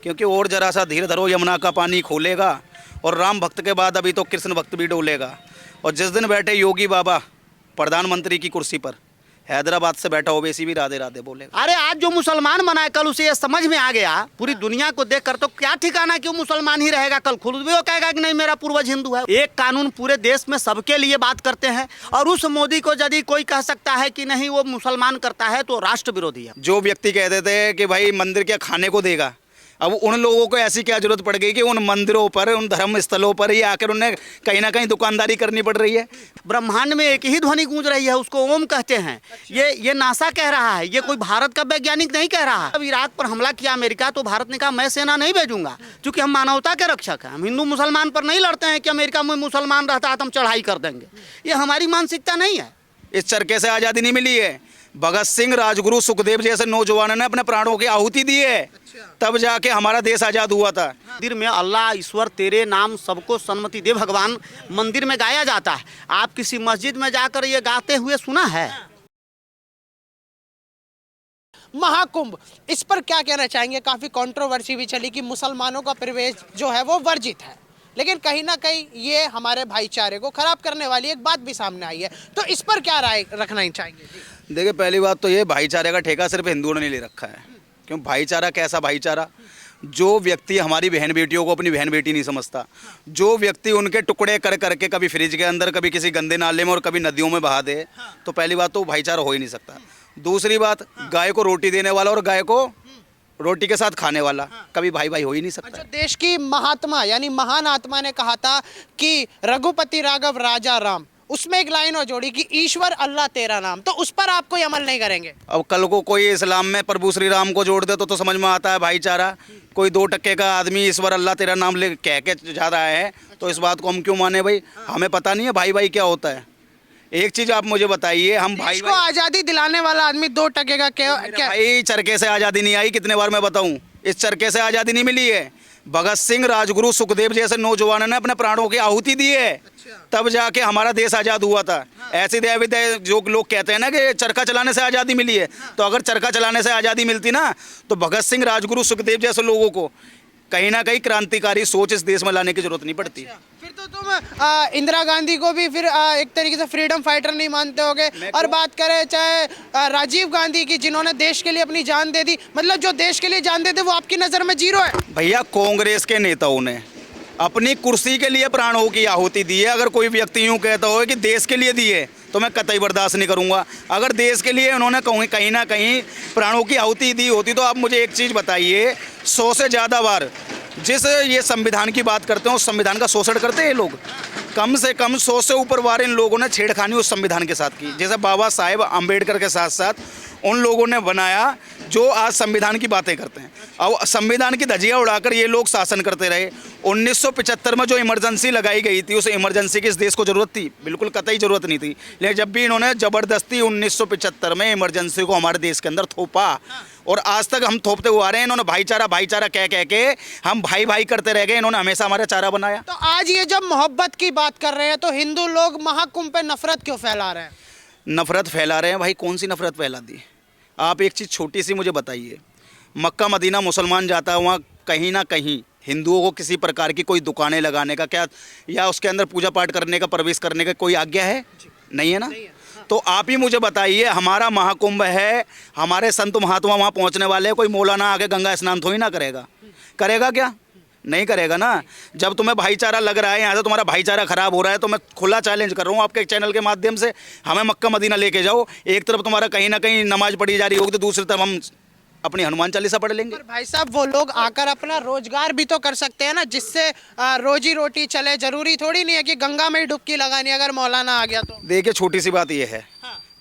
क्योंकि और जरा सा धीरे धरो यमुना का पानी खोलेगा और राम भक्त के बाद अभी तो कृष्ण भक्त भी डोलेगा। और जिस दिन बैठे योगी बाबा प्रधानमंत्री की कुर्सी पर, हैदराबाद से बैठा ओवैसी भी राधे राधे बोलेगा। अरे आज जो मुसलमान बना है कल उसे ये समझ में आ गया पूरी दुनिया को देखकर, तो क्या ठिकाना कि वो मुसलमान ही रहेगा, कल खुद भी वो कहेगा कि नहीं मेरा पूर्वज हिंदू है। एक कानून पूरे देश में सबके लिए बात करते हैं, और उस मोदी को यदि कोई कह सकता है कि नहीं वो मुसलमान करता है तो राष्ट्र विरोधी है। जो व्यक्ति कहते थे कि भाई मंदिर क्या खाने को देगा, अब उन लोगों को ऐसी क्या जरूरत पड़ गई कि उन मंदिरों पर, उन धर्म स्थलों पर ही आकर उन्हें कहीं ना कहीं दुकानदारी करनी पड़ रही है। ब्रह्मांड में एक ही ध्वनि गूंज रही है, उसको ओम कहते हैं। ये नासा कह रहा है, ये कोई भारत का वैज्ञानिक नहीं कह रहा है। अब इराक पर हमला किया अमेरिका तो भारत ने कहा मैं सेना नहीं भेजूंगा, क्योंकि हम मानवता के रक्षक हैं। हम हिंदू मुसलमान पर नहीं लड़ते हैं कि अमेरिका में मुसलमान रहता है तो हम चढ़ाई कर देंगे। ये हमारी मानसिकता नहीं है। इस चरखे से आज़ादी नहीं मिली है। भगत सिंह, राजगुरु, सुखदेव जैसे नौजवानों ने अपने प्राणों की आहुति दी है, तब जाके हमारा देश आज़ाद हुआ था। मंदिर में अल्लाह ईश्वर तेरे नाम सबको सन्मति दे भगवान मंदिर में गाया जाता है। आप किसी मस्जिद में जाकर ये गाते हुए सुना है? महाकुंभ, इस पर क्या कहना चाहेंगे? काफ़ी कंट्रोवर्सी भी चली कि मुसलमानों का प्रवेश जो है वो वर्जित है, लेकिन कहीं ना कहीं ये हमारे भाईचारे को खराब करने वाली एक बात भी सामने आई है, तो इस पर क्या राय रखना ही चाहेंगे? देखिए, पहली बात तो ये भाईचारे का ठेका सिर्फ हिंदुओं ने नहीं ले रखा है। क्यों भाईचारा? कैसा भाईचारा? जो व्यक्ति हमारी बहन बेटियों को अपनी बहन बेटी नहीं समझता, जो व्यक्ति उनके टुकड़े कर करके कभी फ्रिज के अंदर, कभी किसी गंदे नाले में और कभी नदियों में बहा दे, तो पहली बात तो भाईचारा हो ही नहीं सकता। दूसरी बात, गाय को रोटी देने वाला और गाय को रोटी के साथ खाने वाला कभी भाई भाई हो ही नहीं सकता। अच्छा, देश की महात्मा यानी महान आत्मा ने कहा था कि रघुपति राघव राजा राम, उसमें एक लाइन और जोड़ी कि ईश्वर अल्लाह तेरा नाम, तो उस पर आप कोई अमल नहीं करेंगे? अब कल को कोई इस्लाम में प्रभु श्री राम को जोड़ दे तो समझ में आता है भाईचारा। कोई 2 टक्के का आदमी ईश्वर अल्लाह तेरा नाम ले कह के जा रहा है, तो इस बात को हम क्यों माने भाई? हमें पता नहीं है भाई भाई क्या होता है। एक चीज आप मुझे बताइए, हम भाई को आजादी दिलाने वाला आदमी 2 टके का क्या? भाई चरखे से आज़ादी नहीं आई, कितने बार मैं बताऊं, इस चरखे से आज़ादी नहीं मिली है। भगत सिंह, राजगुरु, सुखदेव जैसे नौजवानों ने अपने प्राणों की आहुति दी है, तब जाके हमारा देश आज़ाद हुआ था। ऐसे दया जो लोग कहते हैं ना कि चरखा चलाने से आज़ादी मिली है, तो अगर चरखा चलाने से आज़ादी मिलती ना, तो भगत सिंह, राजगुरु, सुखदेव जैसे लोगों को कहीं ना कहीं क्रांतिकारी सोच इस देश में लाने की जरूरत नहीं पड़ती। फिर तो तुम इंदिरा गांधी को भी फिर एक तरीके से फ्रीडम फाइटर नहीं मानते होगे। और बात करें चाहे राजीव गांधी की, जिन्होंने देश के लिए अपनी जान दे दी, मतलब जो देश के लिए जान दे दी वो आपकी नज़र में जीरो है? भैया, कांग्रेस के नेताओं ने अपनी कुर्सी के लिए प्राणों की आहुति दी है। अगर कोई व्यक्ति यूँ कहता हो कि देश के लिए दी है, तो मैं कतई बर्दाश्त नहीं करूँगा। अगर देश के लिए उन्होंने कहीं ना कहीं प्राणों की आहुति दी होती, तो आप मुझे एक चीज़ बताइए, 100 से ज़्यादा बार जिस ये संविधान की बात करते हैं उस संविधान का शोषण करते हैं ये लोग। कम से कम 100 से ऊपर बार इन लोगों ने छेड़खानी उस संविधान के साथ की, जैसे बाबा साहेब अम्बेडकर के साथ साथ उन लोगों ने बनाया जो आज संविधान की बातें करते हैं। अब संविधान की धज्जियां उड़ाकर ये लोग शासन करते रहे। 1975 में जो इमरजेंसी लगाई गई थी, उस इमरजेंसी की इस देश को ज़रूरत थी? बिल्कुल कतई ज़रूरत नहीं थी। लेकिन जब भी इन्होंने ज़बरदस्ती 1975 में इमरजेंसी को हमारे देश के अंदर थोपा, और आज तक हम थोपते हुए आ रहे हैं। इन्होंने भाईचारा भाईचारा कह कह के हम भाई भाई करते रह गए। इन्होंने हमेशा हमारा चारा बनाया। तो आज ये जब मोहब्बत की बात कर रहे हैं तो हिंदू लोग महाकुंभ पे नफरत क्यों फैला रहे हैं? नफरत फैला रहे हैं भाई, कौन सी नफरत फैला दी? आप एक चीज़ छोटी सी मुझे बताइए, मक्का मदीना मुसलमान जाता है, वहाँ कहीं ना कहीं हिंदुओं को किसी प्रकार की कोई दुकानें लगाने का क्या, या उसके अंदर पूजा पाठ करने का, प्रवेश करने का कोई आज्ञा है? नहीं है ना? तो आप ही मुझे बताइए, हमारा महाकुंभ है, हमारे संत महात्मा वहाँ पहुँचने वाले हैं, कोई मौलाना आके गंगा स्नान थोड़ी ना करेगा? करेगा क्या? नहीं करेगा ना। जब तुम्हें भाईचारा लग रहा है यहाँ से तुम्हारा भाईचारा खराब हो रहा है, तो मैं खुला चैलेंज कर रहा हूँ आपके चैनल के माध्यम से, हमें मक्का मदीना लेके जाओ। एक तरफ तुम्हारा कहीं ना कहीं नमाज पढ़ी जा रही होगी, तो दूसरी तरफ हम अपनी हनुमान चालीसा पढ़ लेंगे। पर भाई साहब, वो लोग आकर अपना रोजगार भी तो कर सकते हैं ना, जिससे रोजी रोटी चले। जरूरी थोड़ी नहीं है कि गंगा में ही डुबकी लगानी अगर मौलाना आ गया तो। देखिए, छोटी सी बात यह है,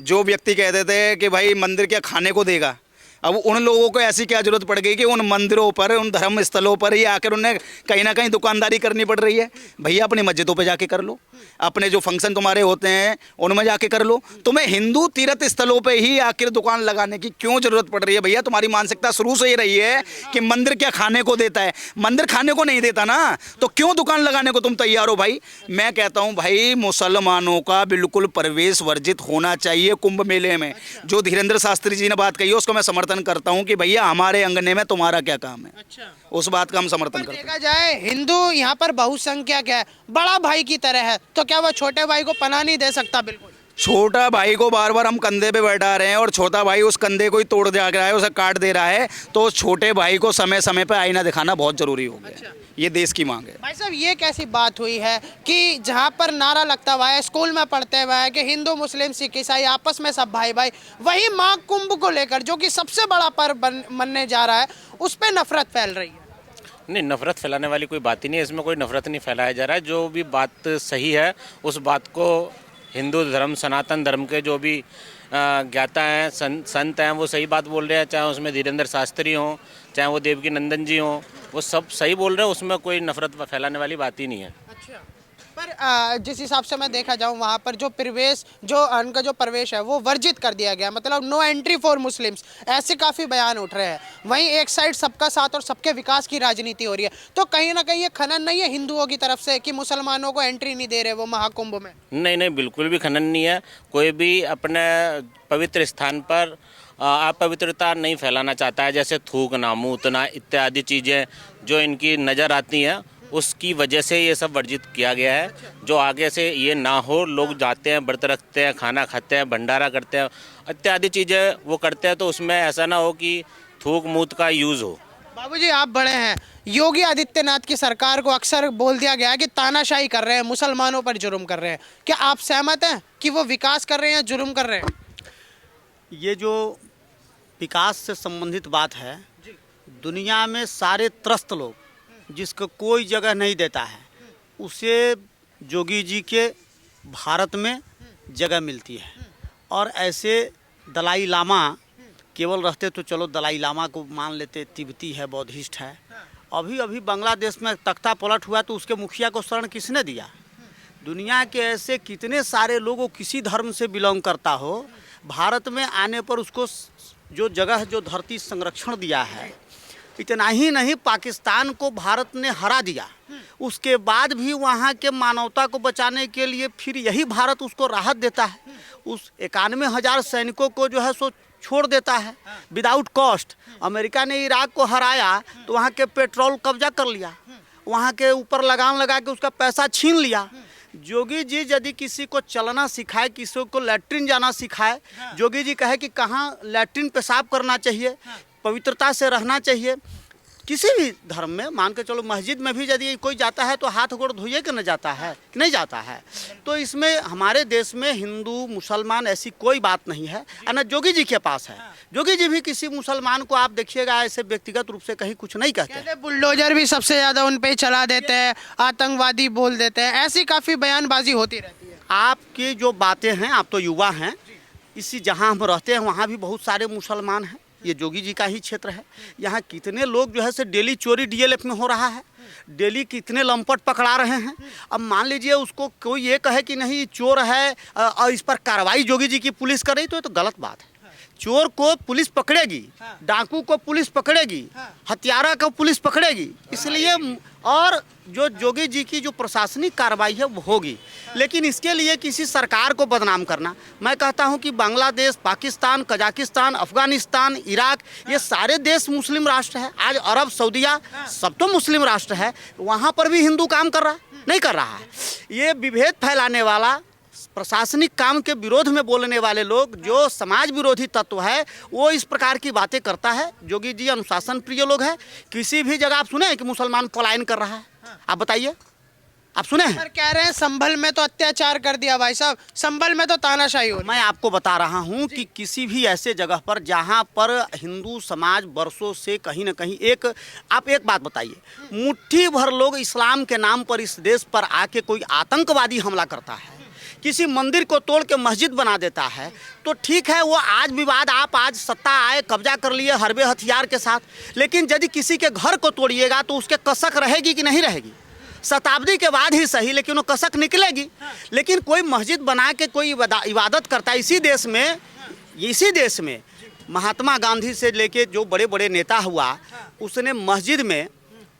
जो व्यक्ति कहते थे कि भाई मंदिर क्या खाने को देगा, अब उन लोगों को ऐसी क्या जरूरत पड़ गई कि उन मंदिरों पर, उन धर्म स्थलों पर ही आकर उन्हें कहीं ना कहीं दुकानदारी करनी पड़ रही है? भैया, अपनी मस्जिदों पे जाके कर लो, अपने जो फंक्शन तुम्हारे होते हैं उनमें जाके कर लो। तुम्हें हिंदू तीर्थ स्थलों पे ही आकर दुकान लगाने की क्यों जरूरत पड़ रही है? भैया, तुम्हारी मानसिकता शुरू से ही रही है कि मंदिर क्या खाने को देता है। मंदिर खाने को नहीं देता ना, तो क्यों दुकान लगाने को तुम तैयार हो? भाई, मैं कहता हूँ भाई, मुसलमानों का बिल्कुल प्रवेश वर्जित होना चाहिए कुंभ मेले में। जो धीरेन्द्र शास्त्री जी ने बात कही है उसको मैं समर्थन समर्थन करता हूँ कि भैया हमारे अंगने में तुम्हारा क्या काम है। अच्छा, उस बात का हम समर्थन पर करते हैं। देखा जाए हिंदू यहाँ पर बहुसंख्यक है, बड़ा भाई की तरह है, तो क्या वह छोटे भाई को पनाह नहीं दे सकता? बिल्कुल। छोटा भाई को बार बार हम कंधे पे बैठा रहे हैं और छोटा भाई उस कंधे को ही तोड़ दे रहा है, उसे काट दे रहा है, तो उस छोटे भाई को समय समय पे आईना दिखाना बहुत जरूरी हो गया। अच्छा। ये देश की मांग है। भाई साहब, ये कैसी बात हुई है कि जहाँ पर नारा लगता हुआ है, स्कूल में पढ़ते हुए है कि हिंदू मुस्लिम सिख ईसाई आपस में सब भाई भाई, वही माघ कुंभ को लेकर जो कि सबसे बड़ा पर्व बनने जा रहा है, उस पर नफरत फैल रही है? नहीं, नफरत फैलाने वाली कोई बात ही नहीं है, इसमें कोई नफरत नहीं फैलाया जा रहा है। जो भी बात सही है उस बात को हिंदू धर्म, सनातन धर्म के जो भी ज्ञाता हैं, संत हैं, वो सही बात बोल रहे हैं। चाहे उसमें धीरेन्द्र शास्त्री हों, चाहे वो देवकी नंदन जी हों, वो सब सही बोल रहे हैं, उसमें कोई नफरत फैलाने वाली बात ही नहीं है। अच्छा, पर जिस हिसाब से मैं देखा जाऊँ वहाँ पर जो प्रवेश, जो उनका जो प्रवेश है वो वर्जित कर दिया गया, मतलब नो एंट्री फॉर मुस्लिम्स, ऐसे काफ़ी बयान उठ रहे हैं। वहीं एक साइड सबका साथ और सबके विकास की राजनीति हो रही है, तो कहीं ना कहीं ये खनन नहीं है हिंदुओं की तरफ से कि मुसलमानों को एंट्री नहीं दे रहे वो महाकुंभ में? नहीं नहीं, बिल्कुल भी खनन नहीं है। कोई भी अपने पवित्र स्थान पर अपवित्रता नहीं फैलाना चाहता है, जैसे थूकना, मूतना इत्यादि चीज़ें जो इनकी नज़र आती हैं, उसकी वजह से ये सब वर्जित किया गया है। जो आगे से ये ना हो, लोग जाते हैं, व्रत रखते हैं, खाना खाते हैं, भंडारा करते हैं, इत्यादि चीज़ें वो करते हैं, तो उसमें ऐसा ना हो कि थूक मूत का यूज़ हो। बाबूजी, आप बड़े हैं, योगी आदित्यनाथ की सरकार को अक्सर बोल दिया गया है कि तानाशाही कर रहे हैं, मुसलमानों पर जुर्म कर रहे हैं, क्या आप सहमत हैं कि वो विकास कर रहे हैं या जुर्म कर रहे हैं? ये जो विकास से संबंधित बात है, दुनिया में सारे त्रस्त लोग जिसको कोई जगह नहीं देता है, उसे जोगी जी के भारत में जगह मिलती है। और ऐसे दलाई लामा केवल रहते तो चलो दलाई लामा को मान लेते, तिब्बती है, बौद्धिस्ट है। अभी अभी बांग्लादेश में तख्ता पलट हुआ तो उसके मुखिया को शरण किसने दिया? दुनिया के ऐसे कितने सारे लोगों, किसी धर्म से बिलोंग करता हो, भारत में आने पर उसको जो जगह, जो धरती संरक्षण दिया है। इतना ही नहीं, पाकिस्तान को भारत ने हरा दिया, उसके बाद भी वहाँ के मानवता को बचाने के लिए फिर यही भारत उसको राहत देता है। उस 91,000 सैनिकों को जो है सो छोड़ देता है विदाउट कॉस्ट। अमेरिका ने इराक को हराया तो वहाँ के पेट्रोल कब्जा कर लिया, वहाँ के ऊपर लगाम लगा के उसका पैसा छीन लिया। जोगी जी यदि किसी को चलना सिखाए, किसी को लैट्रिन जाना सिखाए, जोगी जी कहे कि कहाँ लैट्रिन पेशाब करना चाहिए, पवित्रता से रहना चाहिए, किसी भी धर्म में मान के चलो, मस्जिद में भी यदि कोई जाता है तो हाथ गोड़ धोइए कि न जाता है कि नहीं जाता है। तो इसमें हमारे देश में हिंदू मुसलमान ऐसी कोई बात नहीं है, न जोगी जी के पास है। जोगी जी भी किसी मुसलमान को आप देखिएगा ऐसे व्यक्तिगत रूप से कहीं कुछ नहीं कहते। बुलडोजर भी सबसे ज़्यादा उन पे चला देते हैं, आतंकवादी बोल देते हैं, ऐसी काफ़ी बयानबाजी होती रहती है। आपकी जो बातें हैं, आप तो युवा हैं, इसी जहाँ हम रहते हैं वहाँ भी बहुत सारे मुसलमान हैं, ये जोगी जी का ही क्षेत्र है। यहाँ कितने लोग जो है से डेली चोरी डीएलएफ में हो रहा है, डेली कितने लंपट पकड़ा रहे हैं। अब मान लीजिए उसको कोई ये कहे कि नहीं चोर है और इस पर कार्रवाई जोगी जी की पुलिस कर रही, तो ये तो गलत बात है। चोर को पुलिस पकड़ेगी, डाकू को पुलिस पकड़ेगी, हत्यारा को पुलिस पकड़ेगी, इसलिए और जो जोगी जी की जो प्रशासनिक कार्रवाई है वो होगी। लेकिन इसके लिए किसी सरकार को बदनाम करना, मैं कहता हूं कि बांग्लादेश, पाकिस्तान, कजाकिस्तान, अफगानिस्तान, इराक, ये सारे देश मुस्लिम राष्ट्र है। आज अरब, सऊदीया सब तो मुस्लिम राष्ट्र है, वहाँ पर भी हिंदू काम कर रहा है? नहीं कर रहा है। ये विभेद फैलाने वाला, प्रशासनिक काम के विरोध में बोलने वाले लोग, जो समाज विरोधी तत्व है, वो इस प्रकार की बातें करता है। जोगी जी अनुशासन प्रिय लोग हैं। किसी भी जगह आप सुने हैं कि मुसलमान पलायन कर रहा है? आप बताइए, आप सुने हैं? पर कह रहे हैं संभल में तो अत्याचार कर दिया भाई साहब, संभल में तो तानाशाही हो रही है। मैं आपको बता रहा हूं कि किसी भी ऐसे जगह पर जहां पर हिंदू समाज वर्षों से कहीं न कहीं आप एक बात बताइए, मुट्ठी भर लोग इस्लाम के नाम पर इस देश पर आके कोई आतंकवादी हमला करता है, किसी मंदिर को तोड़ के मस्जिद बना देता है, तो ठीक है, वो आज विवाद, आप आज सत्ता आए, कब्जा कर लिए हरबे हथियार के साथ, लेकिन यदि किसी के घर को तोड़िएगा तो उसके कसक रहेगी कि नहीं रहेगी? शताब्दी के बाद ही सही, लेकिन वो कसक निकलेगी। लेकिन कोई मस्जिद बना के कोई इबादत करता है। इसी देश में महात्मा गांधी से लेके जो बड़े बड़े नेता हुआ, उसने मस्जिद में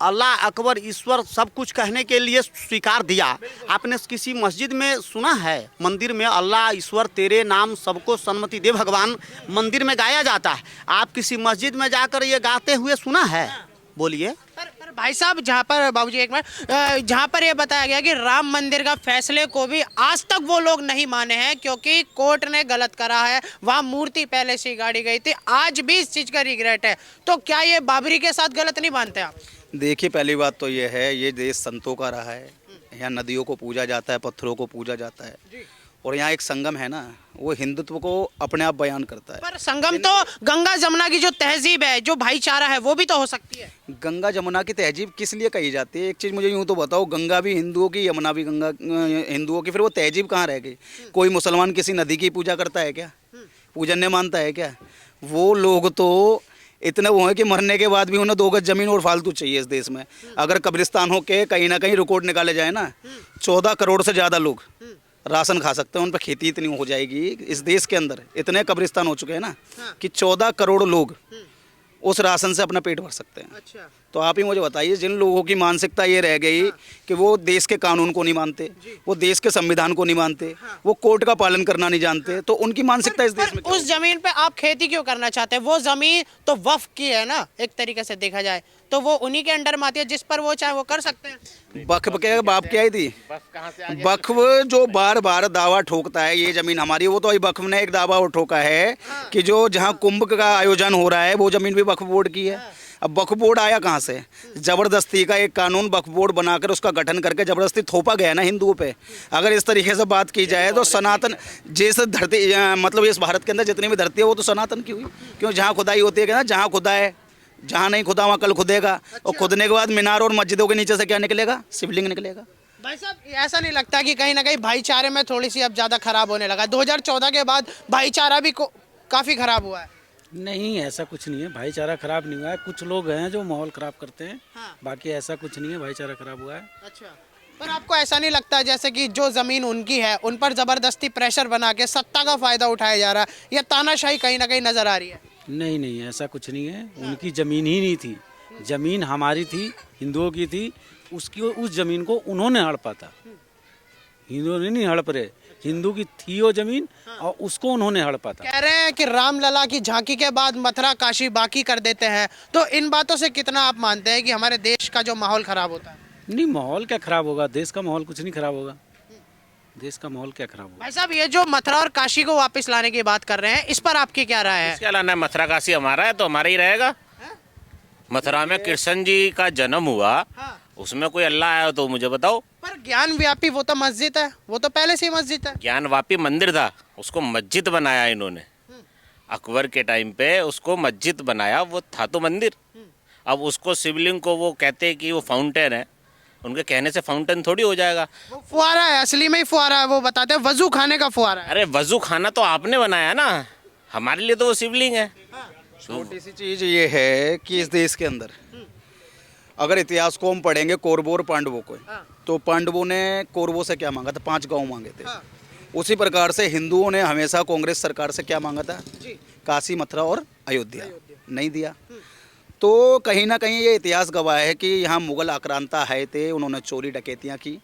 अल्लाह अकबर ईश्वर सब कुछ कहने के लिए स्वीकार दिया। आपने किसी मस्जिद में सुना है, मंदिर में अल्लाह ईश्वर तेरे नाम सबको सन्मति दे भगवान मंदिर में गाया जाता है। आप किसी मस्जिद में जाकर ये गाते हुए सुना है? बोलिए। पर भाई साहब, जहाँ पर बाबूजी एक मिनट, जहाँ पर ये बताया गया कि राम मंदिर का फैसले को भी आज तक वो लोग नहीं माने हैं क्योंकि कोर्ट ने गलत करा है, वहाँ मूर्ति पहले से ही गाड़ी गई थी, आज भी इस चीज़ का रिग्रेट है। तो क्या ये बाबरी के साथ गलत नहीं मानते आप? देखिए, पहली बात तो ये है, ये देश संतों का रहा है। यहाँ नदियों को पूजा जाता है, पत्थरों को पूजा जाता है, और यहाँ एक संगम है ना, वो हिंदुत्व को अपने आप बयान करता है। पर संगम तो गंगा जमुना की जो तहजीब है, जो भाईचारा है, वो भी तो हो सकती है। गंगा जमुना की तहजीब किस लिए कही जाती है? एक चीज़ मुझे यूँ तो बताओ, गंगा भी हिंदुओं की, यमुना भी गंगा हिंदुओं की, फिर वो तहजीब कहाँ रह गई? कोई मुसलमान किसी नदी की पूजा करता है क्या? पूजन्य मानता है क्या? वो लोग तो इतने वो हैं कि मरने के बाद भी उन्हें 2 गज जमीन और फालतू चाहिए इस देश में। अगर कब्रिस्तान हो के कहीं ना कहीं रिकॉर्ड निकाले जाए ना, 14 करोड़ से ज़्यादा लोग राशन खा सकते हैं, उन पर खेती इतनी हो जाएगी इस देश के अंदर, इतने कब्रिस्तान हो चुके हैं ना कि 14 करोड़ लोग उस राशन से अपना पेट भर सकते हैं। अच्छा। तो आप ही मुझे बताइए, जिन लोगों की मानसिकता ये रह गई कि वो देश के कानून को नहीं मानते, वो देश के संविधान को नहीं मानते, वो कोर्ट का पालन करना नहीं जानते, तो उनकी मानसिकता इस देश में क्या उस जमीन पे आप खेती क्यों करना चाहते हैं? वो जमीन तो वक्फ की है ना, एक तरीके से देखा जाए तो वो उन्हीं के अंडर में आती है, जिस पर वो चाहे वो कर सकते हैं। वक्फ के बाप की आई थी, वक्फ जो बार बार दावा ठोकता है ये जमीन हमारी, वो तो अभी वक्फ ने एक दावा ठोका है कि जो जहाँ कुंभ का आयोजन हो रहा है वो जमीन भी वक्फ बोर्ड की है। अब वक्फ बोर्ड आया कहाँ से? जबरदस्ती का एक कानून वक्फ बोर्ड बनाकर उसका गठन करके जबरदस्ती थोपा गया ना हिंदुओं पे। अगर इस तरीके से बात की जाए तो सनातन जैसे धरती, मतलब इस भारत के अंदर जितनी भी धरती है वो तो सनातन की हुई, क्यों? जहाँ खुदाई होती है कि ना, जहाँ खुदा है, जहाँ नहीं खुदा वहाँ कल खुदेगा। और खुदने के बाद मीनार और मस्जिदों के नीचे से क्या निकलेगा? शिवलिंग निकलेगा। भाई साहब, ऐसा नहीं लगता कि कहीं ना कहीं भाईचारे में थोड़ी सी अब ज़्यादा खराब होने लगा? 2014 के बाद भाईचारा भी काफ़ी खराब हुआ है। नहीं, ऐसा कुछ नहीं है, भाईचारा खराब नहीं हुआ है। कुछ लोग हैं जो माहौल खराब करते हैं, हाँ। बाकी ऐसा कुछ नहीं है, भाईचारा खराब हुआ है। अच्छा, पर आपको ऐसा नहीं लगता जैसे कि जो ज़मीन उनकी है उन पर ज़बरदस्ती प्रेशर बना के सत्ता का फ़ायदा उठाया जा रहा है, या तानाशाही कहीं ना कहीं नज़र आ रही है? नहीं नहीं, ऐसा कुछ नहीं है। उनकी ज़मीन ही नहीं थी, ज़मीन हमारी थी, हिंदुओं की थी। उसकी उस ज़मीन को उन्होंने हड़पा था, हिंदुओं ने नहीं हड़प रहे। हिंदू की थी वो ज़मीन और उसको उन्होंने हड़पा था। कह रहे हैं कि रामलला की झांकी के बाद मथुरा काशी बाकी कर देते हैं, तो इन बातों से कितना आप मानते हैं कि हमारे देश का जो माहौल खराब होता है? नहीं, माहौल क्या खराब होगा? देश का माहौल कुछ नहीं खराब होगा। देश का माहौल क्या खराब होगा? भाई साहब, ये जो मथुरा और काशी को वापस लाने की बात कर रहे हैं, इस पर आपकी क्या राय है? क्या लाना है? मथुरा काशी हमारा है तो हमारा ही रहेगा। मथुरा में कृष्ण जी का जन्म हुआ, उसमें कोई अल्लाह आया तो मुझे बताओ। पर ज्ञान व्यापी वो तो मस्जिद है, वो तो पहले से ही मस्जिद है। ज्ञानवापी मंदिर था, उसको मस्जिद बनाया इन्होंने। अकबर के टाइम पे उसको मस्जिद बनाया, वो था तो मंदिर। अब उसको शिवलिंग को वो कहते हैं कि वो फाउंटेन है, उनके कहने से फाउंटेन थोड़ी हो जाएगा। वो फुहारा है, असली में ही फुहारा है। वो बताते हैं वजू खाने का फुहारा है। अरे वजू खाना तो आपने बनाया ना, हमारे लिए तो वो शिवलिंग है। छोटी सी चीज़ ये है कि इस देश के अंदर अगर इतिहास को हम पढ़ेंगे कौरवों और पांडवों को, तो पांडवों ने कौरवों से क्या मांगा था? 5 गांव मांगे थे। उसी प्रकार से हिंदुओं ने हमेशा कांग्रेस सरकार से क्या मांगा था? काशी, मथुरा और अयोध्या। नहीं दिया। तो कहीं ना कहीं ये इतिहास गवाह है कि यहाँ मुगल आक्रांता आए थे, उन्होंने चोरी डकैतियाँ की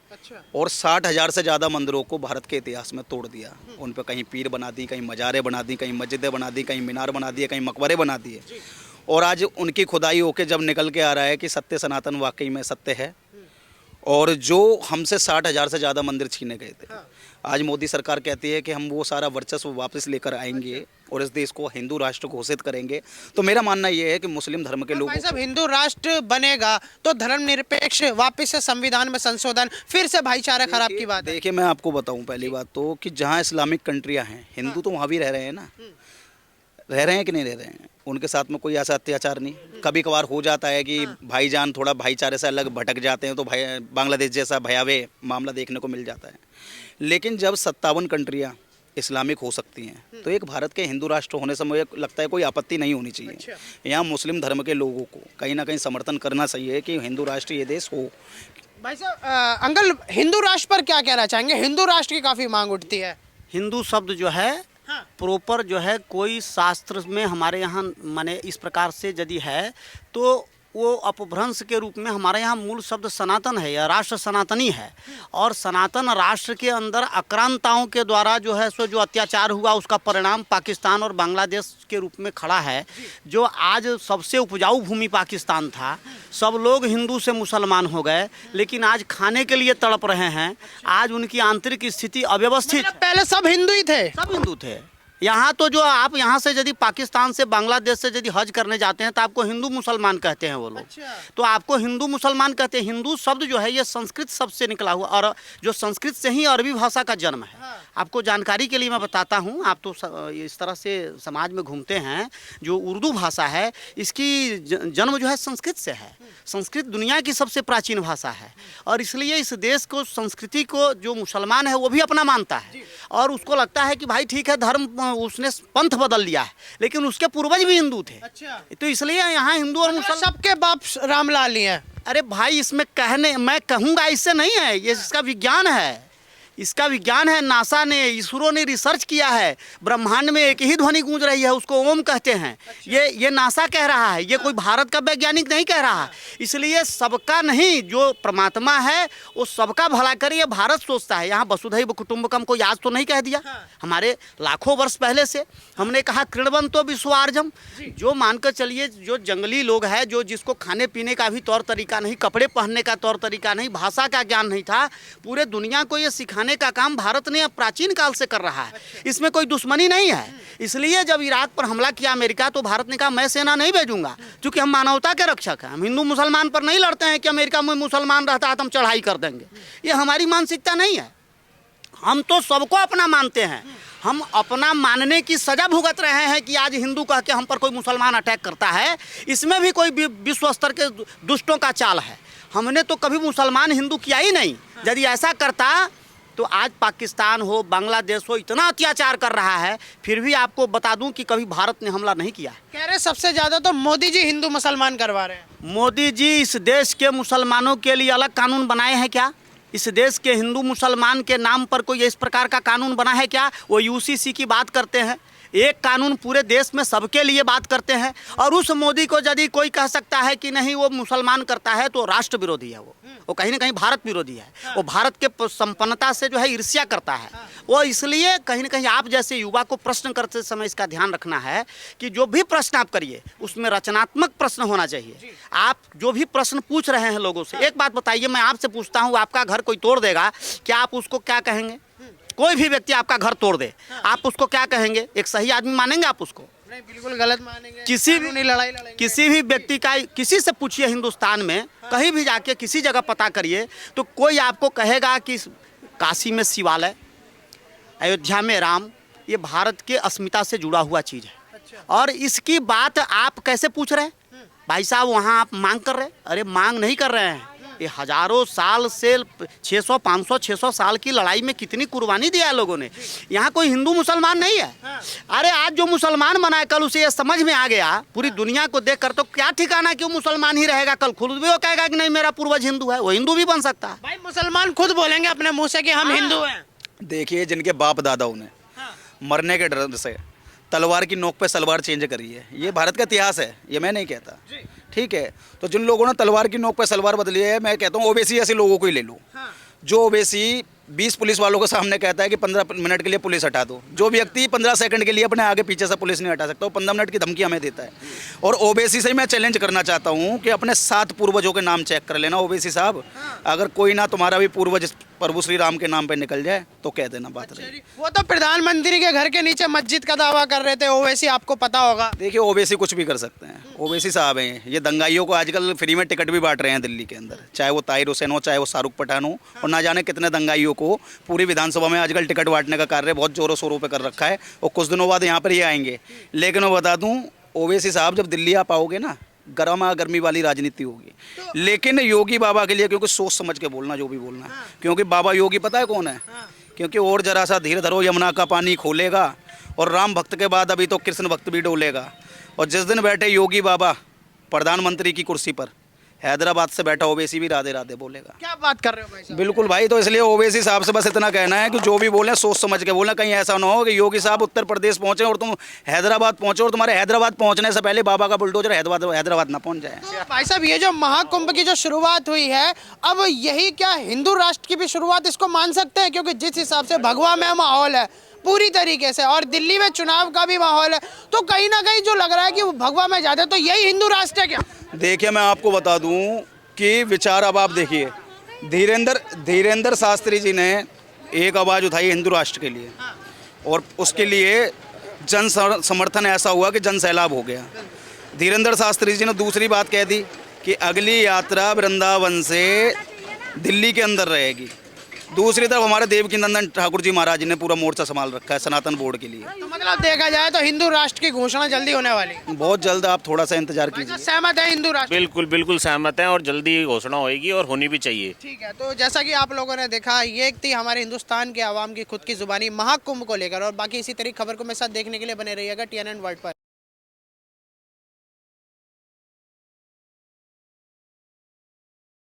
और 60,000 से ज़्यादा मंदिरों को भारत के इतिहास में तोड़ दिया। उन पर कहीं पीर बना दी, कहीं मज़ारें बना दी, कहीं मस्जिदें बना दी, कहीं मीनार बना दिए, कहीं मकबरे बना दिए। और आज उनकी खुदाई होके जब निकल के आ रहा है कि सत्य सनातन वाकई में सत्य है, और जो हमसे 60,000 से ज़्यादा मंदिर छीने गए थे, आज मोदी सरकार कहती है कि हम वो सारा वर्चस्व वापस लेकर आएंगे और इस देश को हिंदू राष्ट्र घोषित करेंगे। तो मेरा मानना ये है कि मुस्लिम धर्म के लोगों भाई साहब, हिंदू राष्ट्र बनेगा तो धर्मनिरपेक्ष वापस से संविधान में संशोधन, फिर से भाईचारा खराब की बात है। देखिए, मैं आपको बताऊं पहली बात तो कि जहां इस्लामिक कंट्रियां हैं, हिंदू तो वहां भी रह रहे हैं ना, रह रहे हैं कि नहीं रह रहे हैं? उनके साथ में कोई ऐसा अत्याचार नहीं। कभी कभार हो जाता है कि भाईजान थोड़ा भाईचारे से अलग भटक जाते हैं तो बांग्लादेश जैसा भयावह मामला देखने को मिल जाता है। लेकिन जब 57 कंट्रियाँ इस्लामिक हो सकती हैं तो एक भारत के हिंदू राष्ट्र होने से मुझे लगता है कोई आपत्ति नहीं होनी चाहिए। यहाँ मुस्लिम धर्म के लोगों को कहीं ना कहीं समर्थन करना चाहिए कि हिंदू राष्ट्र ये देश हो। भाई साहब, अंकल हिंदू राष्ट्र पर क्या कहना चाहेंगे? हिंदू राष्ट्र की काफ़ी मांग उठती है। हिंदू शब्द जो है प्रॉपर जो है कोई शास्त्र में हमारे यहाँ माने इस प्रकार से यदि है तो वो अपभ्रंश के रूप में हमारे यहाँ मूल शब्द सनातन है या राष्ट्र सनातनी है, और सनातन राष्ट्र के अंदर आक्रांताओं के द्वारा जो है सो जो अत्याचार हुआ उसका परिणाम पाकिस्तान और बांग्लादेश के रूप में खड़ा है। जो आज सबसे उपजाऊ भूमि पाकिस्तान था, सब लोग हिंदू से मुसलमान हो गए, लेकिन आज खाने के लिए तड़प रहे हैं। आज उनकी आंतरिक स्थिति अव्यवस्थित, मतलब पहले सब हिंदू ही थे। सब हिंदू थे। यहाँ तो जो आप यहाँ से यदि पाकिस्तान से बांग्लादेश से यदि हज करने जाते हैं तो आपको हिंदू मुसलमान कहते हैं वो लोग। अच्छा। तो आपको हिंदू मुसलमान कहते हैं। हिंदू शब्द जो है ये संस्कृत शब्द से निकला हुआ, और जो संस्कृत से ही अरबी भाषा का जन्म है। हाँ। आपको जानकारी के लिए मैं बताता हूँ, आप तो इस तरह से समाज में घूमते हैं। जो उर्दू भाषा है इसकी जन्म जो है संस्कृत से है। संस्कृत दुनिया की सबसे प्राचीन भाषा है, और इसलिए इस देश को, संस्कृति को जो मुसलमान है वो भी अपना मानता है, और उसको लगता है कि भाई ठीक है धर्म, उसने पंथ बदल लिया है, लेकिन उसके पूर्वज भी हिंदू थे। अच्छा। तो इसलिए यहाँ हिंदू और मुसलमान सबके बाप रामलाल ही हैं। अरे भाई इसमें कहने, मैं कहूँगा इससे नहीं है, ये इसका विज्ञान है। इसका विज्ञान है। नासा ने, इसरो ने रिसर्च किया है। ब्रह्मांड में एक ही ध्वनि गूंज रही है, उसको ओम कहते हैं। ये नासा कह रहा है, ये कोई भारत का वैज्ञानिक नहीं कह रहा। इसलिए सबका नहीं, जो परमात्मा है वो सबका भला करे, ये भारत सोचता है। यहाँ वसुधैव कुटुंबकम को आज तो नहीं कह दिया। हमारे लाखों वर्ष पहले से हमने कहा कृण्वन्तो विश्वार्जम। जो मानकर चलिए, जो जंगली लोग हैं, जो जिसको खाने पीने का भी तौर तरीका नहीं, कपड़े पहनने का तौर तरीका नहीं, भाषा का ज्ञान नहीं था, पूरे दुनिया को ये सिखाने का काम भारत ने प्राचीन काल से कर रहा है। इसमें कोई दुश्मनी नहीं है। इसलिए जब इराक पर हमला किया अमेरिका, तो भारत ने कहा मैं सेना नहीं भेजूंगा, क्योंकि हम मानवता के रक्षक हैं। हम हिंदू मुसलमान पर नहीं लड़ते हैं कि अमेरिका में मुसलमान रहता है तो हम चढ़ाई कर देंगे। ये हमारी मानसिकता नहीं है। हम तो सबको अपना मानते हैं। हम अपना मानने की सजा भुगत रहे हैं कि आज हिंदू कह के हम पर कोई मुसलमान अटैक करता है। इसमें भी कोई विश्व स्तर के दुष्टों का चाल है। हमने तो कभी मुसलमान हिंदू किया ही नहीं। यदि ऐसा करता तो आज पाकिस्तान हो, बांग्लादेश हो, इतना अत्याचार कर रहा है, फिर भी आपको बता दूं कि कभी भारत ने हमला नहीं किया। कह रहे सबसे ज्यादा तो मोदी जी हिंदू मुसलमान करवा रहे हैं। मोदी जी इस देश के मुसलमानों के लिए अलग कानून बनाए हैं क्या? इस देश के हिंदू मुसलमान के नाम पर कोई इस प्रकार का कानून बना है क्या? वो यूसीसी की बात करते हैं। एक कानून पूरे देश में सबके लिए बात करते हैं। और उस मोदी को यदि कोई कह सकता है कि नहीं वो मुसलमान करता है, तो राष्ट्र विरोधी है। वो कहीं ना कहीं भारत विरोधी है। वो भारत के संपन्नता से जो है ईर्ष्या करता है। वो इसलिए कहीं ना कहीं आप जैसे युवा को प्रश्न करते समय इसका ध्यान रखना है कि जो भी प्रश्न आप करिए उसमें रचनात्मक प्रश्न होना चाहिए। आप जो भी प्रश्न पूछ रहे हैं लोगों से, एक बात बताइए, मैं आपसे पूछता हूँ, आपका घर कोई तोड़ देगा, क्या आप उसको क्या कहेंगे? कोई भी व्यक्ति आपका घर तोड़ दे, आप उसको क्या कहेंगे? एक सही आदमी मानेंगे आप उसको? नहीं, बिल्कुल गलत मानेंगे। किसी भी लड़ाई लड़ेंगे। किसी भी व्यक्ति का, किसी से पूछिए हिंदुस्तान में, कहीं भी जाके किसी जगह पता करिए, तो कोई आपको कहेगा कि काशी में शिवालय, अयोध्या में राम, ये भारत के अस्मिता से जुड़ा हुआ चीज़ है। और इसकी बात आप कैसे पूछ रहे हैं? भाई साहब वहाँ आप मांग कर रहे हैं? अरे मांग नहीं कर रहे हैं। ये हजारों साल से 600, 500, 600 साल की लड़ाई में कितनी कुर्बानी दिया है लोगों ने। यहाँ कोई हिंदू मुसलमान नहीं है। अरे आज जो मुसलमान बना है, कल उसे ये समझ में आ गया पूरी दुनिया को देखकर, तो क्या ठिकाना कि वो मुसलमान ही रहेगा। कल खुद भी वो कहेगा कि नहीं मेरा पूर्वज हिंदू है, वो हिंदू भी बन सकता है। भाई मुसलमान खुद बोलेंगे अपने मुंह से कि हम हिंदू हैं। देखिए, जिनके बाप दादाओं ने मरने के डर से तलवार की नोक पे सलवार चेंज करी है, ये भारत का इतिहास है, ये मैं नहीं कहता। ठीक है, तो जिन लोगों ने तलवार की नोक पे सलवार बदली है, मैं कहता हूँ ओबीसी ऐसे लोगों को ही ले लो। जो ओबीसी 20 पुलिस वालों के सामने कहता है कि 15 मिनट के लिए पुलिस हटा दो, जो व्यक्ति 15 सेकंड के लिए अपने आगे पीछे से पुलिस नहीं हटा सकता, वो 15 मिनट की धमकी हमें देता है। और ओबीसी से मैं चैलेंज करना चाहता हूँ कि अपने 7 पूर्वजों के नाम चेक कर लेना ओबीसी साहब। अगर कोई ना तुम्हारा भी पूर्वज प्रभु श्री राम के नाम पे निकल जाए तो कह देना, बात रही। वो तो प्रधानमंत्री के घर के नीचे मस्जिद का दावा कर रहे थे, ओवैसी आपको पता होगा। देखिए, ओबीसी कुछ भी कर सकते हैं। ओबीसी साहब हैं, ये दंगाइयों को आजकल फ्री में टिकट भी बांट रहे हैं दिल्ली के अंदर, चाहे वो ताहिर हुसैन हो, चाहे वो शाहरुख पठान हो, और ना जाने कितने दंगाइयों को पूरी विधानसभा में आजकल टिकट बांटने का कार्य बहुत जोरों शोरों पे कर रखा है। और कुछ दिनों बाद यहाँ पर ये आएंगे। लेकिन मैं बता दूँ, ओवैसी साहब जब दिल्ली आप आओगे ना, गर्मी वाली राजनीति होगी। लेकिन योगी बाबा के लिए, क्योंकि सोच समझ के बोलना जो भी बोलना, क्योंकि बाबा योगी पता है कौन है? क्योंकि और जरा सा धीरे धरो यमुना का पानी खोलेगा, और राम भक्त के बाद अभी तो कृष्ण भक्त भी डोलेगा। और जिस दिन बैठे योगी बाबा प्रधानमंत्री की कुर्सी पर, हैदराबाद से बैठा ओवैसी भी राधे राधे बोलेगा। क्या बात कर रहे हो भाई साहब? बिल्कुल भाई, तो इसलिए ओवैसी साहब से बस इतना कहना है कि जो भी बोले सोच समझ के बोलना, कहीं ऐसा ना हो कि योगी साहब उत्तर प्रदेश पहुंचे और तुम हैदराबाद पहुंचो और तुम्हारे हैदराबाद पहुंचने से पहले बाबा का बुलडोजर हैदराबाद ना पहुंच जाए। तो भाई साहब, ये जो महाकुंभ की जो शुरुआत हुई है, अब यही क्या हिंदू राष्ट्र की भी शुरुआत इसको मान सकते हैं? क्योंकि जिस हिसाब से भगवा में माहौल है पूरी तरीके से, और दिल्ली में चुनाव का भी माहौल है, तो कहीं ना कहीं जो लग रहा है कि भगवा में ज्यादा, तो यही हिंदू राष्ट्र है क्या? देखिए, मैं आपको बता दूं कि विचार अब आप देखिए, धीरेंद्र शास्त्री जी ने एक आवाज़ उठाई हिंदू राष्ट्र के लिए, और उसके लिए जन समर्थन ऐसा हुआ कि जन सैलाब हो गया। धीरेंद्र शास्त्री जी ने दूसरी बात कह दी कि अगली यात्रा वृंदावन से दिल्ली के अंदर रहेगी। दूसरी तरफ हमारे देवकीनंदन ठाकुर जी महाराज ने पूरा मोर्चा संभाल रखा है सनातन बोर्ड के लिए। तो मतलब देखा जाए तो हिंदू राष्ट्र की घोषणा जल्दी होने वाली है। बहुत जल्द, आप थोड़ा सा इंतजार भाई कीजिए। साहब, सहमत है हिंदू राष्ट्र? बिल्कुल बिल्कुल सहमत हैं और जल्दी घोषणा होएगी और होनी भी चाहिए। ठीक है, तो जैसा कि आप लोगों ने देखा, ये थी हमारे हिंदुस्तान के आवाम की खुद की जुबानी महाकुंभ को लेकर, और बाकी इसी तरह खबर को मेरे साथ देखने के लिए बने रहिएगा TNN वर्ल्ड पर।